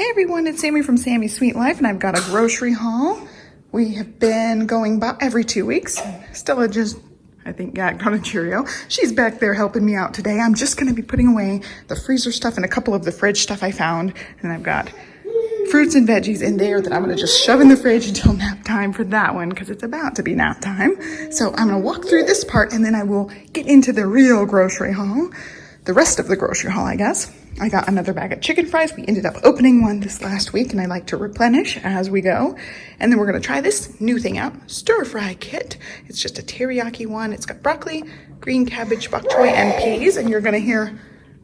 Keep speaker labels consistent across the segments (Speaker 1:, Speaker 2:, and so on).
Speaker 1: Hey everyone, it's Sami from Sami's Sweet Life, and I've got a grocery haul. We have been going about every 2 weeks. Stella just, I think, gagged on a Cheerio. She's back there helping me out today. I'm just gonna be putting away the freezer stuff and a couple of the fridge stuff I found. And I've got fruits and veggies in there that I'm gonna just shove in the fridge until nap time for that one, because it's about to be nap time. So I'm gonna walk through this part and then I will get into the real grocery haul. The rest of the grocery haul, I guess. I got another bag of chicken fries. We ended up opening one this last week, and I like to replenish as we go. And then we're gonna try this new thing out, stir fry kit. It's just a teriyaki one. It's got broccoli, green cabbage, bok choy, and peas. And you're gonna hear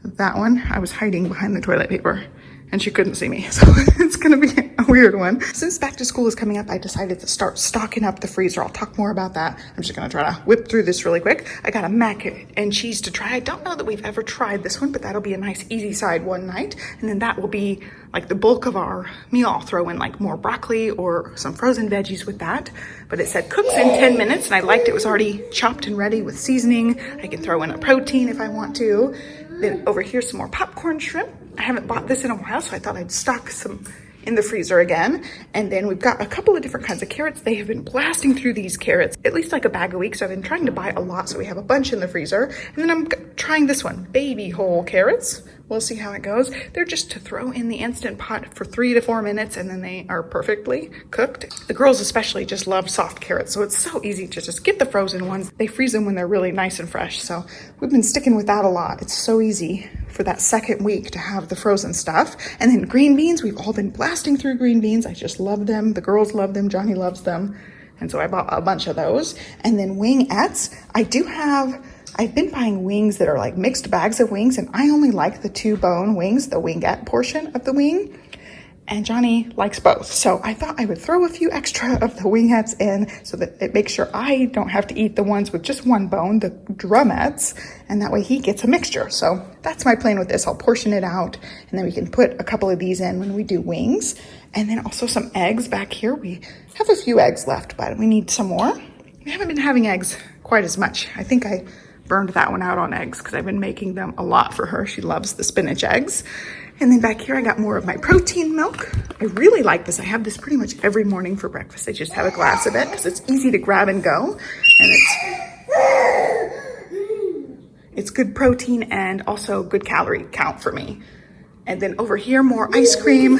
Speaker 1: that one. I was hiding behind the toilet paper and she couldn't see me, so it's gonna be a weird one. Since back to school is coming up, I decided to start stocking up the freezer. I'll talk more about that. I'm just gonna try to whip through this really quick. I got a mac and cheese to try. I don't know that we've ever tried this one, but that'll be a nice easy side one night. And then that will be like the bulk of our meal. I'll throw in like more broccoli or some frozen veggies with that. But it said cooks in 10 minutes, and I liked it was already chopped and ready with seasoning. I can throw in a protein if I want to. Then over here, some more popcorn shrimp. I haven't bought this in a while, so I thought I'd stock some in the freezer again. And then we've got a couple of different kinds of carrots. They have been blasting through these carrots, at least like a bag a week. So I've been trying to buy a lot, so we have a bunch in the freezer. And then I'm trying this one, baby whole carrots. We'll see how it goes. They're just to throw in the Instant Pot for 3 to 4 minutes, and then they are perfectly cooked. The girls especially just love soft carrots, so it's so easy to just get the frozen ones. They freeze them when they're really nice and fresh, so we've been sticking with that a lot. It's so easy for that second week to have the frozen stuff. And then green beans, we've all been blasting through green beans. I just love them. The girls love them. Johnny loves them. And so I bought a bunch of those. And then wingettes, I've been buying wings that are like mixed bags of wings, and I only like the 2-bone wings, the wingette portion of the wing. And Johnny likes both. So I thought I would throw a few extra of the wingettes in so that it makes sure I don't have to eat the ones with just one bone, the drumettes, and that way he gets a mixture. So that's my plan with this. I'll portion it out, and then we can put a couple of these in when we do wings. And then also some eggs back here. We have a few eggs left, but we need some more. We haven't been having eggs quite as much. I think I burned that one out on eggs because I've been making them a lot for her. She loves the spinach eggs. And then back here, I got more of my protein milk. I really like this. I have this pretty much every morning for breakfast. I just have a glass of it because it's easy to grab and go. And it's good protein and also good calorie count for me. And then over here, more ice cream.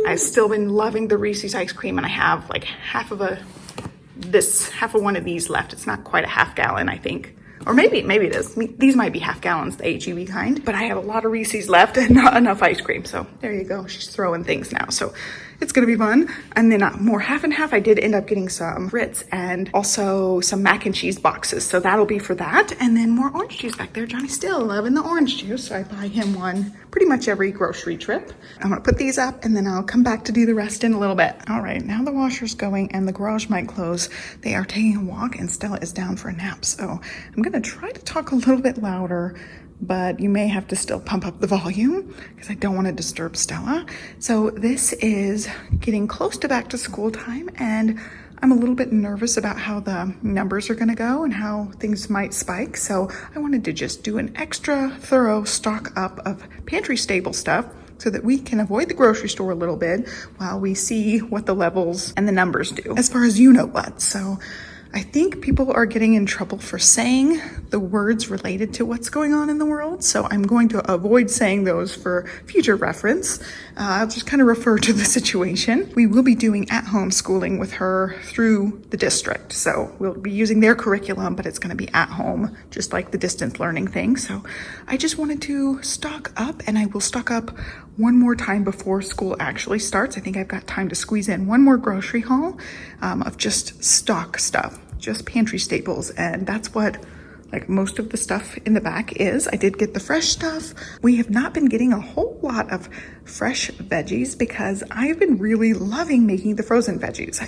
Speaker 1: I've still been loving the Reese's ice cream, and I have like half of one of these left. It's not quite a half gallon, I think. Or maybe it is. These might be half gallons, the HEB kind. But I have a lot of Reese's left and not enough ice cream. So there you go. She's throwing things now. So it's going to be fun. And then more half and half. I did end up getting some Ritz and also some mac and cheese boxes. So that'll be for that. And then more orange juice back there. Johnny's still loving the orange juice. So I buy him one pretty much every grocery trip. I'm going to put these up and then I'll come back to do the rest in a little bit. All right. Now the washer's going and the garage might close. They are taking a walk and Stella is down for a nap. So I'm going to try to talk a little bit louder, but you may have to still pump up the volume because I don't want to disturb Stella. So this is getting close to back to school time, and I'm a little bit nervous about how the numbers are going to go and how things might spike. So I wanted to just do an extra thorough stock up of pantry stable stuff so that we can avoid the grocery store a little bit while we see what the levels and the numbers do as far as you know what. So I think people are getting in trouble for saying the words related to what's going on in the world. So I'm going to avoid saying those for future reference. I'll just kind of refer to the situation. We will be doing at-home schooling with her through the district. So we'll be using their curriculum, but it's going to be at home, just like the distance learning thing. So I just wanted to stock up, and I will stock up one more time before school actually starts. I think I've got time to squeeze in one more grocery haul of just stock stuff, just pantry staples. And that's what like most of the stuff in the back is. I did get the fresh stuff. We have not been getting a whole lot of fresh veggies because I've been really loving making the frozen veggies.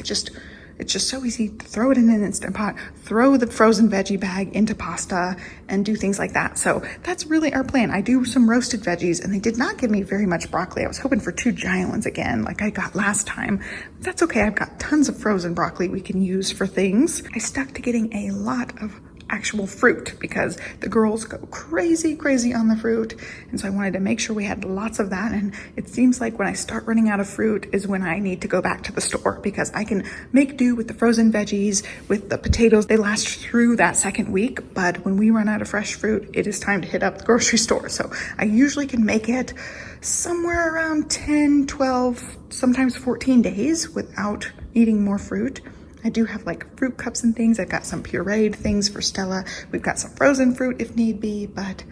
Speaker 1: It's just so easy to throw it in an Instant Pot, throw the frozen veggie bag into pasta and do things like that. So that's really our plan. I do some roasted veggies, and they did not give me very much broccoli. I was hoping for 2 giant ones again, like I got last time. That's okay. I've got tons of frozen broccoli we can use for things. I stuck to getting a lot of actual fruit because the girls go crazy on the fruit. And so I wanted to make sure we had lots of that. And it seems like when I start running out of fruit is when I need to go back to the store, because I can make do with the frozen veggies, with the potatoes. They last through that second week, but when we run out of fresh fruit, it is time to hit up the grocery store. So I usually can make it somewhere around 10, 12, sometimes 14 days without eating more fruit. I do have like fruit cups and things. I've got some pureed things for Stella. We've got some frozen fruit if need be, but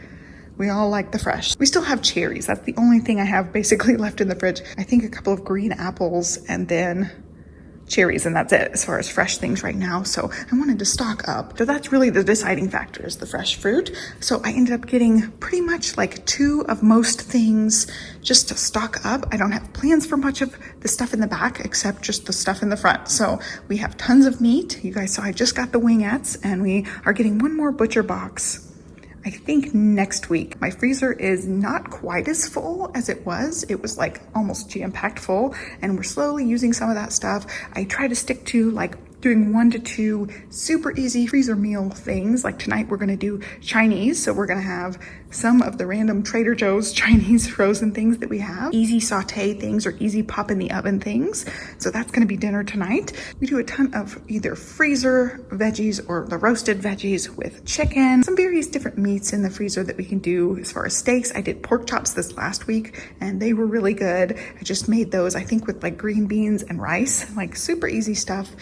Speaker 1: we all like the fresh. We still have cherries. That's the only thing I have basically left in the fridge. I think a couple of green apples and then cherries, and that's it as far as fresh things right now. So I wanted to stock up. So that's really the deciding factor, is the fresh fruit. So I ended up getting pretty much like 2 of most things just to stock up. I don't have plans for much of the stuff in the back except just the stuff in the front. So we have tons of meat. You guys saw I just got the wingettes, and we are getting one more butcher box I think next week. My freezer is not quite as full as it was. It was like almost jam-packed full, and we're slowly using some of that stuff. I try to stick to like doing 1 to 2 super easy freezer meal things. Like tonight we're gonna do Chinese. So we're gonna have some of the random Trader Joe's Chinese frozen things that we have. Easy saute things or easy pop in the oven things. So that's gonna be dinner tonight. We do a ton of either freezer veggies or the roasted veggies with chicken. Some various different meats in the freezer that we can do as far as steaks. I did pork chops this last week and they were really good. I just made those, I think, with like green beans and rice, like super easy stuff.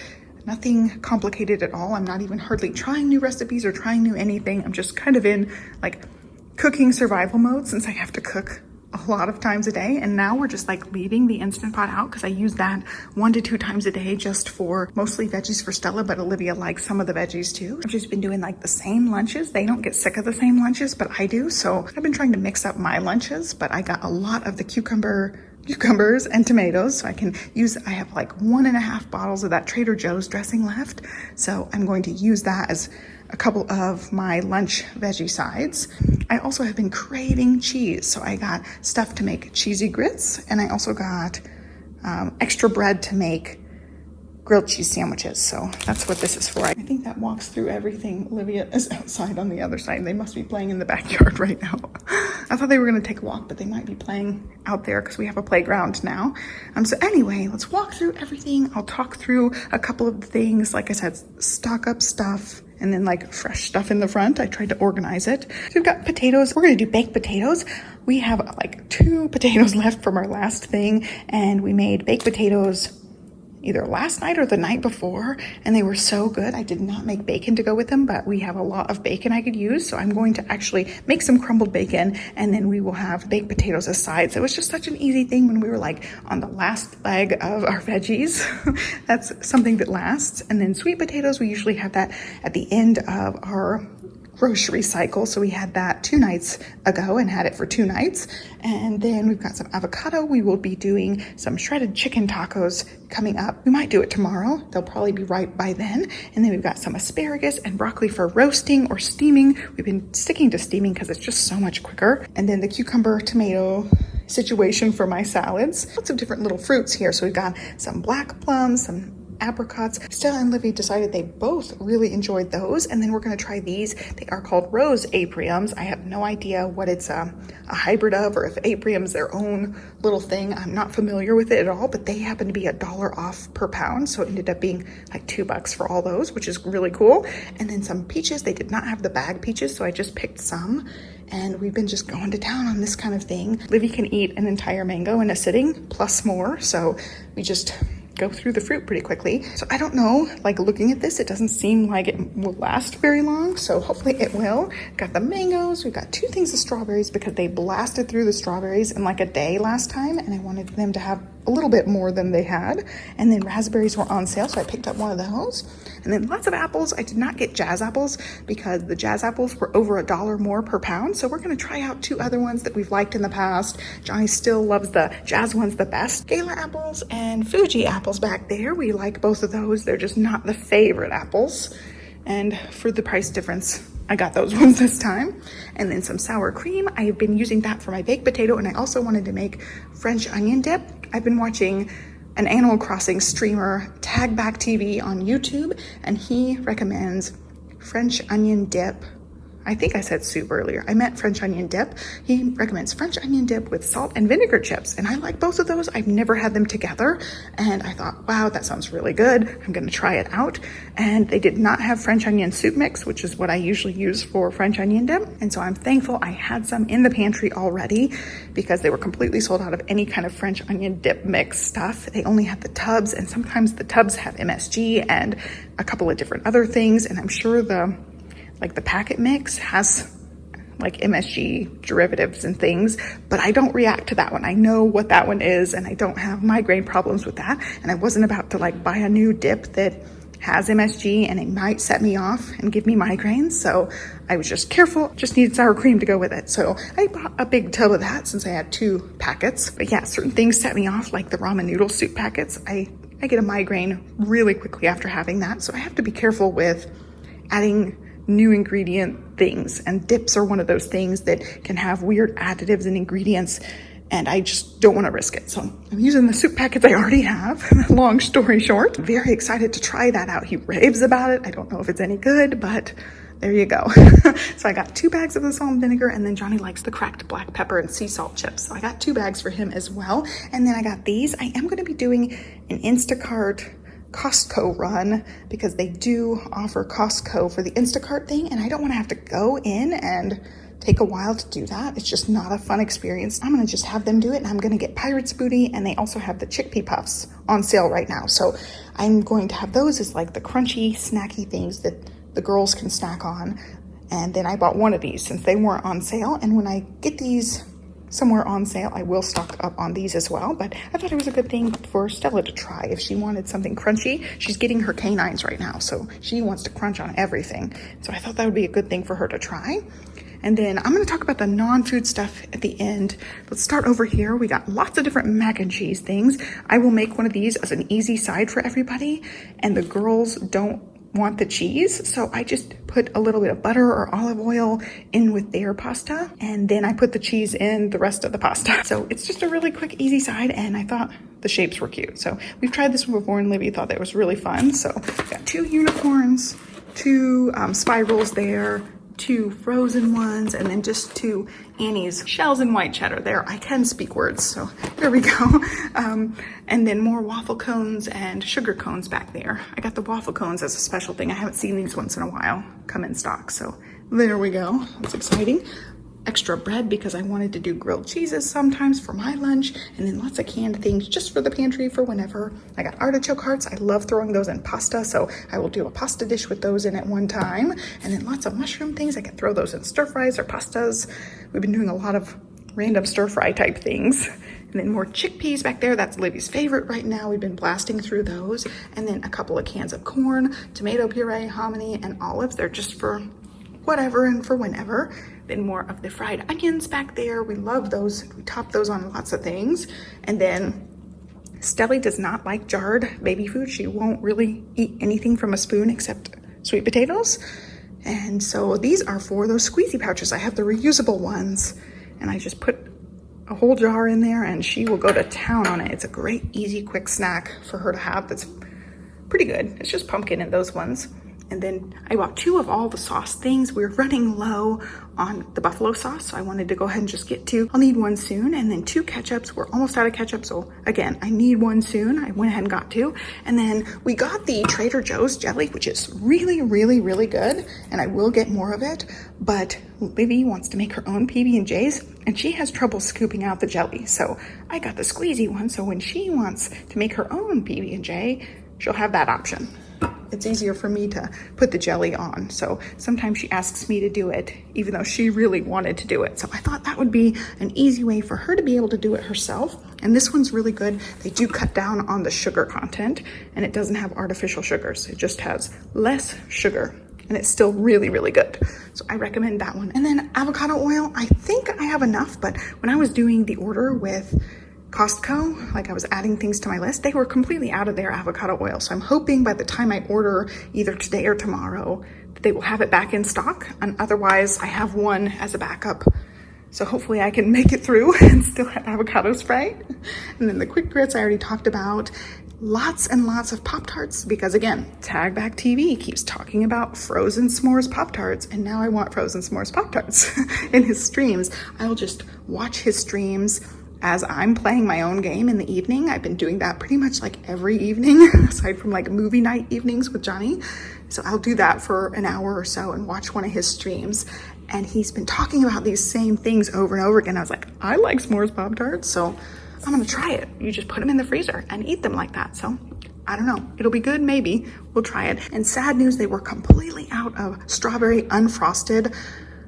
Speaker 1: Nothing complicated at all. I'm not even hardly trying new recipes or trying new anything. I'm just kind of in like cooking survival mode since I have to cook a lot of times a day. And now we're just like leaving the Instant Pot out because I use that 1 to 2 times a day just for mostly veggies for Stella, but Olivia likes some of the veggies too. I've just been doing like the same lunches. They don't get sick of the same lunches, but I do. So I've been trying to mix up my lunches, but I got a lot of the cucumbers and tomatoes, so I can use, I have like 1.5 bottles of that Trader Joe's dressing left. So I'm going to use that as a couple of my lunch veggie sides. I also have been craving cheese. So I got stuff to make cheesy grits, and I also got extra bread to make grilled cheese sandwiches. So that's what this is for. I think that walks through everything. Olivia is outside on the other side. They must be playing in the backyard right now. I thought they were gonna take a walk, but they might be playing out there because we have a playground now. So anyway, let's walk through everything. I'll talk through a couple of things. Like I said, stock up stuff and then like fresh stuff in the front. I tried to organize it. So we've got potatoes. We're gonna do baked potatoes. We have like 2 potatoes left from our last thing, and we made baked potatoes either last night or the night before, and they were so good. I did not make bacon to go with them, but we have a lot of bacon I could use, so I'm going to actually make some crumbled bacon, and then we will have baked potatoes as sides. It was just such an easy thing when we were like on the last leg of our veggies. That's something that lasts. And then sweet potatoes, we usually have that at the end of our grocery cycle. So we had that 2 nights ago and had it for 2 nights. And then we've got some avocado. We will be doing some shredded chicken tacos coming up. We might do it tomorrow. They'll probably be right by then. And then we've got some asparagus and broccoli for roasting or steaming. We've been sticking to steaming because it's just so much quicker. And then the cucumber tomato situation for my salads. Lots of different little fruits here. So we've got some black plums, some apricots. Stella and Livy decided they both really enjoyed those, and then we're going to try these. They are called rose apriums. I have no idea what it's a hybrid of, or if aprium's their own little thing. I'm not familiar with it at all, but they happen to be $1 off per pound, so it ended up being like $2 for all those, which is really cool. And then some peaches. They did not have the bag peaches, so I just picked some, and we've been just going to town on this kind of thing. Livy can eat an entire mango in a sitting plus more, so we just go through the fruit pretty quickly. So I don't know, like looking at this, it doesn't seem like it will last very long. So hopefully it will. Got the mangoes. We've got 2 things of strawberries because they blasted through the strawberries in like a day last time, and I wanted them to have a little bit more than they had. And then raspberries were on sale, so I picked up one of those. And then lots of apples. I did not get jazz apples because the jazz apples were over $1 more per pound. So we're gonna try out 2 other ones that we've liked in the past. Johnny still loves the jazz ones the best. Gala apples and Fuji apples back there. We like both of those. They're just not the favorite apples. And for the price difference, I got those ones this time. And then some sour cream. I have been using that for my baked potato, and I also wanted to make French onion dip. I've been watching an Animal Crossing streamer, Tag Back TV, on YouTube, and he recommends French onion dip. I think I said soup earlier. I meant French onion dip. He recommends French onion dip with salt and vinegar chips. And I like both of those. I've never had them together. And I thought, wow, that sounds really good. I'm going to try it out. And they did not have French onion soup mix, which is what I usually use for French onion dip. And so I'm thankful I had some in the pantry already because they were completely sold out of any kind of French onion dip mix stuff. They only had the tubs, and sometimes the tubs have MSG and a couple of different other things. And I'm sure the packet mix has like MSG derivatives and things, but I don't react to that one. I know what that one is, and I don't have migraine problems with that. And I wasn't about to like buy a new dip that has MSG and it might set me off and give me migraines. So I was just careful, just needed sour cream to go with it. So I bought a big tub of that since I had 2 packets. But yeah, certain things set me off, like the ramen noodle soup packets. I get a migraine really quickly after having that. So I have to be careful with adding new ingredient things, and dips are one of those things that can have weird additives and ingredients, and I just don't want to risk it. So I'm using the soup packets I already have. Long story short, very excited to try that out. He raves about it. I don't know if it's any good, but there you go. So I got 2 bags of the salt and vinegar, and then Johnny likes the cracked black pepper and sea salt chips. So I got 2 bags for him as well. And then I got these. I am going to be doing an Instacart Costco run because they do offer Costco for the Instacart thing, and I don't want to have to go in and take a while to do that. It's just not a fun experience. I'm going to just have them do it, and I'm going to get Pirate's Booty, and they also have the chickpea puffs on sale right now. So I'm going to have those as like the crunchy, snacky things that the girls can snack on. And then I bought one of these since they weren't on sale, and when I get these somewhere on sale, I will stock up on these as well. But I thought it was a good thing for Stella to try if she wanted something crunchy. She's getting her canines right now, so she wants to crunch on everything. So I thought that would be a good thing for her to try. And then I'm going to talk about the non-food stuff at the end. Let's start over here. We got lots of different mac and cheese things. I will make one of these as an easy side for everybody, and the girls don't want the cheese, so I just put a little bit of butter or olive oil in with their pasta, and then I put the cheese in the rest of the pasta. So it's just a really quick, easy side, and I thought the shapes were cute. So we've tried this one before, and Olivia thought that was really fun. So we got 2 unicorns, 2 spirals there, 2 frozen ones, and then just 2 Annie's shells and white cheddar there. I can speak words, so there we go. And then more waffle cones and sugar cones back there. I got the waffle cones as a special thing. I haven't seen these once in a while come in stock, so there we go. That's exciting. Extra bread because I wanted to do grilled cheeses sometimes for my lunch, and then lots of canned things just for the pantry for whenever. I got artichoke hearts. I love throwing those in pasta, so I will do a pasta dish with those in at one time. And then lots of mushroom things. I can throw those in stir fries or pastas. We've been doing a lot of random stir fry type things. And then more chickpeas back there. That's Livy's favorite right now. We've been blasting through those. And then a couple of cans of corn, tomato puree, hominy, and olives. They're just for whatever and for whenever. Then more of the fried onions back there. We love those. We top those on lots of things. And then Stella does not like jarred baby food. She won't really eat anything from a spoon except sweet potatoes. And so these are for those squeezy pouches. I have the reusable ones, and I just put a whole jar in there, and she will go to town on it. It's a great, easy, quick snack for her to have that's pretty good. It's just pumpkin in those ones. And then I bought 2 of all the sauce things. We're running low on the buffalo sauce, so I wanted to go ahead and just get 2. I'll need 1 soon. And then 2 ketchups. We're almost out of ketchup, so again, I need 1 soon. I went ahead and got 2. And then we got the Trader Joe's jelly, which is really, really, really good, and I will get more of it. But Livy wants to make her own PB&Js, and she has trouble scooping out the jelly. So I got the squeezy one, so when she wants to make her own PB&J, she'll have that option. It's easier for me to put the jelly on. So sometimes she asks me to do it, even though she really wanted to do it. So I thought that would be an easy way for her to be able to do it herself. And this one's really good. They do cut down on the sugar content, and it doesn't have artificial sugars. It just has less sugar, and it's still really, really good. So I recommend that one. And then avocado oil, I think I have enough, but when I was doing the order with Costco, like I was adding things to my list, they were completely out of their avocado oil. So I'm hoping by the time I order either today or tomorrow, that they will have it back in stock. And otherwise I have one as a backup. So hopefully I can make it through and still have avocado spray. And then the quick grits I already talked about. lots and lots of Pop-Tarts because, again, Tag Back TV keeps talking about frozen s'mores Pop-Tarts, and now I want frozen s'mores Pop-Tarts in his streams. I'll just watch his streams as I'm playing my own game in the evening. I've been doing that pretty much like every evening, aside from like movie night evenings with Johnny. So I'll do that for an hour or so and watch one of his streams. And he's been talking about these same things over and over again. I was like, I like s'mores Pop-Tarts, so I'm gonna try it. You just put them in the freezer and eat them like that. So I don't know, it'll be good, maybe. We'll try it. And sad news, they were completely out of strawberry unfrosted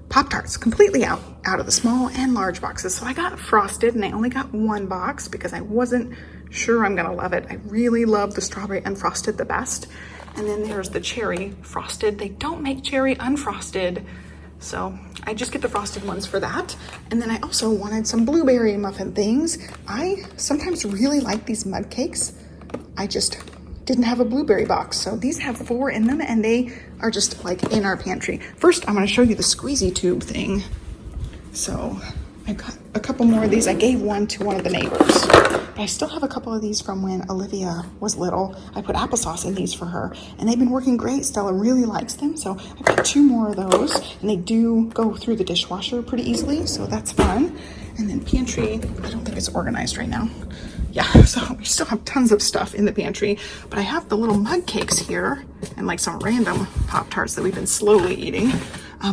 Speaker 1: Pop-Tarts, completely out of the small and large boxes. So I got frosted and I only got one box because I wasn't sure I'm gonna love it. I really love the strawberry unfrosted the best. And then there's the cherry frosted. They don't make cherry unfrosted, so I just get the frosted ones for that. And then I also wanted some blueberry muffin things. I sometimes really like these mud cakes. I just didn't have a blueberry box. So these have 4 in them and they are just like in our pantry. First, I'm gonna show you the squeezy tube thing. So I got a couple more of these. I gave one to one of the neighbors. But I still have a couple of these from when Olivia was little. I put applesauce in these for her and they've been working great. Stella really likes them. So I got 2 more of those and they do go through the dishwasher pretty easily. So that's fun. And then pantry, I don't think it's organized right now. Yeah, so we still have tons of stuff in the pantry, but I have the little mug cakes here and like some random Pop-Tarts that we've been slowly eating.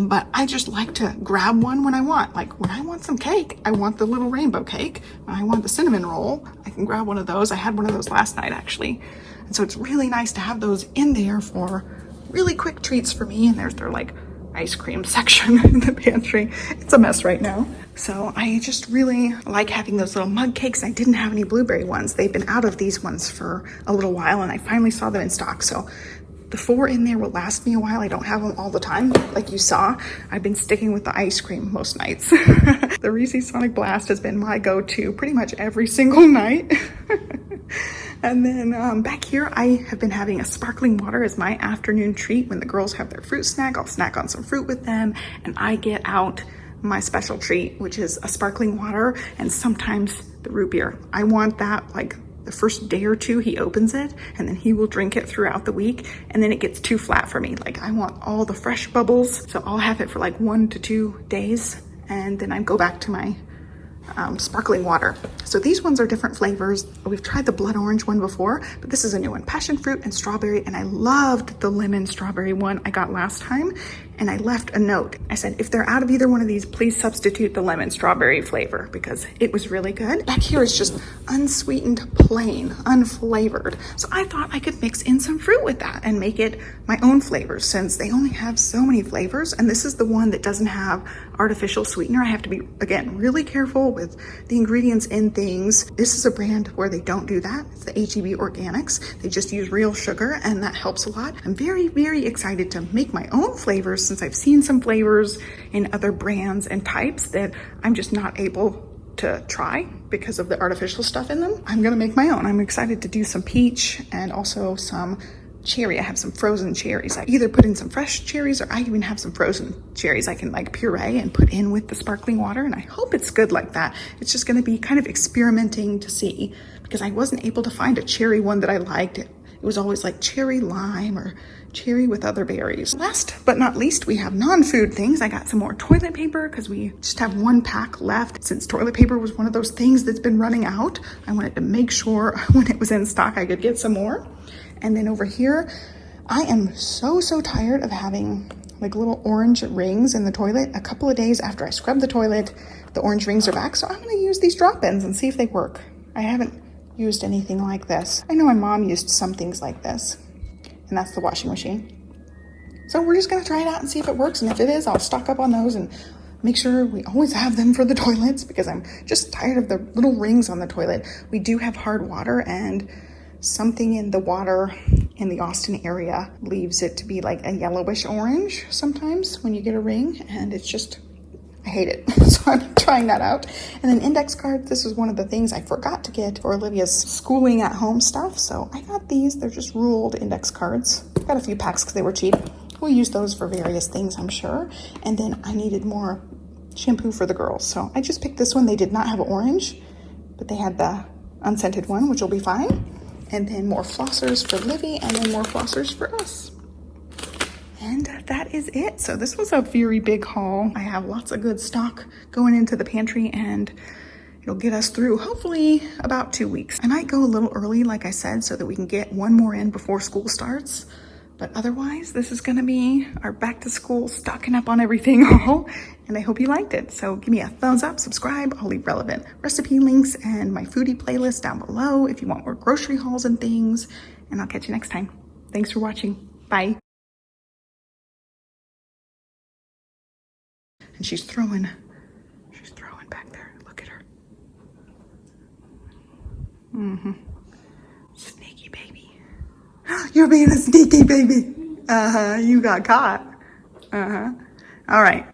Speaker 1: But I just like to grab one when I want. Like when I want some cake, I want the little rainbow cake. When I want the cinnamon roll, I can grab one of those. I had one of those last night actually. And so it's really nice to have those in there for really quick treats for me. And there's their like ice cream section in the pantry. It's a mess right now. So I just really like having those little mug cakes. I didn't have any blueberry ones. They've been out of these ones for a little while and I finally saw them in stock. So the 4 in there will last me a while. I don't have them all the time. Like you saw, I've been sticking with the ice cream most nights. The Reese's Sonic Blast has been my go-to pretty much every single night. And then back here, I have been having a sparkling water as my afternoon treat. When the girls have their fruit snack, I'll snack on some fruit with them and I get out my special treat, which is a sparkling water and sometimes the root beer. I want that like the first day or 2 he opens it and then he will drink it throughout the week and then it gets too flat for me. Like I want all the fresh bubbles. So I'll have it for like 1 to 2 days and then I go back to my sparkling water. So these ones are different flavors. We've tried the blood orange one before, but this is a new one, passion fruit and strawberry. And I loved the lemon strawberry one I got last time. And I left a note. I said, if they're out of either one of these, please substitute the lemon strawberry flavor because it was really good. Back here is just unsweetened, plain, unflavored. So I thought I could mix in some fruit with that and make it my own flavors since they only have so many flavors. And this is the one that doesn't have artificial sweetener. I have to be, again, really careful with the ingredients in things. This is a brand where they don't do that. It's the H-E-B Organics. They just use real sugar and that helps a lot. I'm very, very excited to make my own flavors since I've seen some flavors in other brands and types that I'm just not able to try because of the artificial stuff in them. I'm gonna make my own. I'm excited to do some peach and also some cherry. I have some frozen cherries. I either put in some fresh cherries or I even have some frozen cherries I can like puree and put in with the sparkling water. And I hope it's good like that. It's just gonna be kind of experimenting to see because I wasn't able to find a cherry one that I liked. It was always like cherry lime or cherry with other berries. Last but not least, we have non-food things. I got some more toilet paper because we just have 1 pack left. Since toilet paper was one of those things that's been running out, I wanted to make sure when it was in stock, I could get some more. And then over here, I am so tired of having like little orange rings in the toilet. A couple of days after I scrub the toilet, the orange rings are back. So I'm gonna use these drop-ins and see if they work. I haven't used anything like this. I know my mom used some things like this, and that's the washing machine. So we're just gonna try it out and see if it works. And if it is, I'll stock up on those and make sure we always have them for the toilets because I'm just tired of the little rings on the toilet. We do have hard water and something in the water in the Austin area leaves it to be like a yellowish orange sometimes when you get a ring, and it's just, I hate it. So I'm trying that out. And then index cards. This is one of the things I forgot to get for Olivia's schooling at home stuff. So I got these. They're just ruled index cards. Got a few packs because they were cheap. We'll use those for various things, I'm sure. And then I needed more shampoo for the girls. So I just picked this one. They did not have orange, but they had the unscented one, which will be fine. and then more flossers for Livy, and then more flossers for us. And that is it. So this was a very big haul. I have lots of good stock going into the pantry, and it'll get us through hopefully about 2 weeks. I might go a little early, like I said, so that we can get one more in before school starts. But otherwise, this is gonna be our back to school stocking up on everything haul, and I hope you liked it. So give me a thumbs up, subscribe. I'll leave relevant recipe links and my foodie playlist down below if you want more grocery hauls and things, and I'll catch you next time. Thanks for watching. Bye. And she's throwing back there. Look at her. Sneaky baby. You're being a sneaky baby. You got caught. All right.